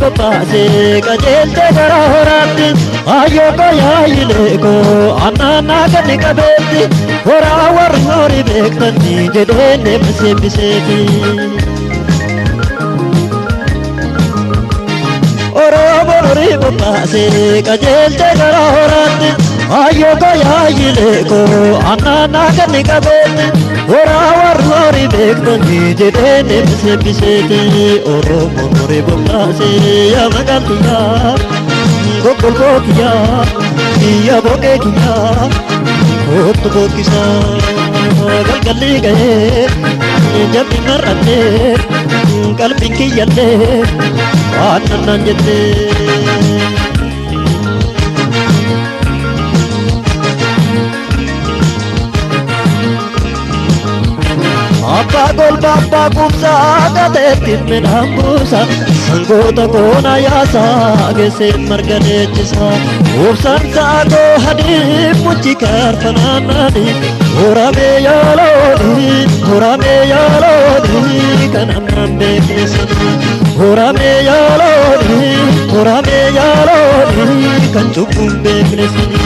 bobbaase qajeelte gara horaatti ayyoo qayaayileko annaannaa ganni qabeetti horaa warri horii beektanni jedheen deemseebbiseeti. Oromoo horii bobbaase qajeelte gara horaatti ayyoo qayaayileko annaannaa ganni qabeetti horaa warri horii beektanni jedheen deemseebbiseeti. Oromoo horii bobbaase yaa magaaltiyyaa gogolboo kiyyaa kiyya boqee kiyyaa kootu bokkisaa galgalli ga'ee jabbi mar'annee qalbiin kiyyallee waan nannaan jettee. Abbaa golba abbaa kubsaa gateettiin midhaan buusa sangoota koona yaasaa geesseen marga leenjisa ubsaan saakoo hadii muchi kaarfanaannani horamee yaalooni kan ammaan beeknesani horamee yaalooni kan cubbuun beeknesani.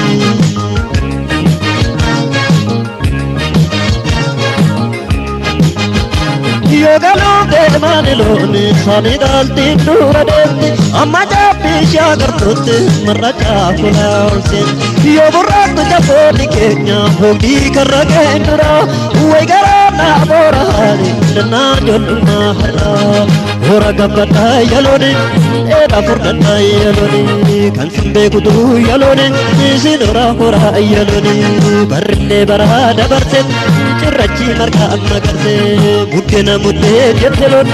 Yogaloo deemani looni sani daaltiin dura deemti amma jaabbii ishee agartuutti marra caafulaa olseeti yoo burraaqtu jaboonni keenya hogdii karra ga'een dura way garaa naa boora haali dannaa jollumaa har'aa hora gabbadhaa yalooni dheedhaa furdadhaa yalooni kan sin beekutu yalooni isin horaa yalooni barrillee baraa dabarseet cirrachi margaa magarse buddena muddee jetteloon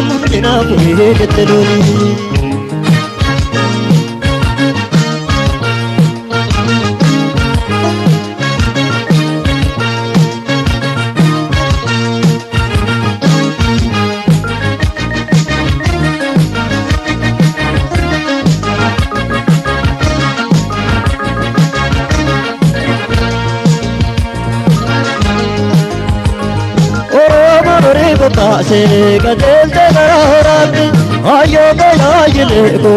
mudina fuudhee jetteloon. Bobbaase qajeelte gara horaatti ayyoo qayaayileko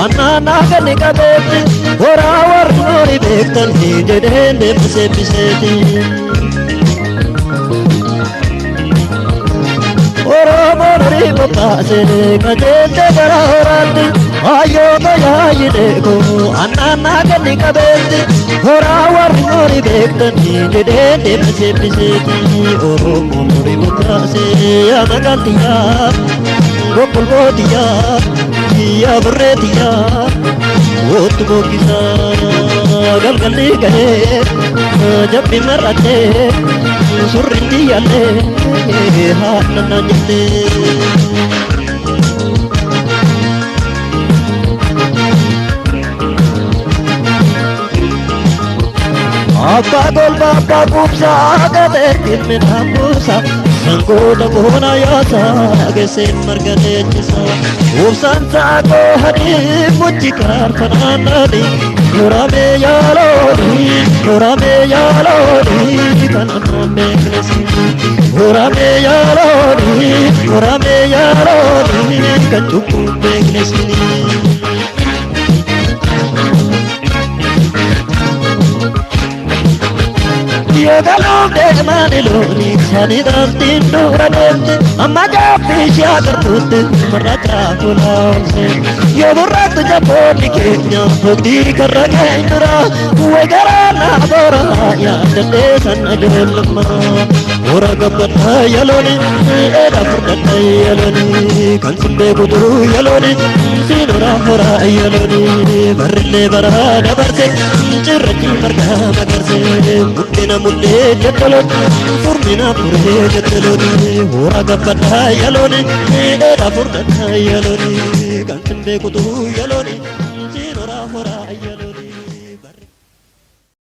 annaannaa ganni qabeetti horaa warri horii beektanni jedheen deemseebbiseeti. Oromoo horii bobbaase qajeelte gara horaatti ayyoo qayaayileko annaannaa ganni qabeetti horaa warri horii beektanni jedheen deemseebbiseeti. Oromoo horii bobbaase yaa magaaltiyyaa gogolbootiyyaa kiyya burreetiyyaa kootu bokkisaa galgalli ga'ee jabbi mar'annee surriin tiyyaallee haadha naan jettee. Abbaa golba abbaa kubsaa gateettiin midhaan buusa sangoota koona yaasaa geesseen marga leenjisa ubsaan saakoo hadii muchi kaarfanaannani horamee yaalooni kan ammaan beeknesani horamee yaalooni kan cubbuun beeknesani. Yogaloo deemani looni sani daaltiin dura deemti amma jaabbii ishee agartuutti marra caafulaa olseeti yoo burraaqtu jaboonni keenya hogdii karra ga'een dura way garaa naa boora yaadadhee san ajoollummaa hora gabbadhaa yalooni dheedhaa furdadhaa yalooni kan sin beekutu yalooni siin horaa yalooni barrillee baraa dabarse cirrachi margaa magarse buddena muddee jetteloon furmina furee jetteloon hora gabbadhaa yalooni dheedhaa furdadhaa yalooni kan sin beekutu yalooni.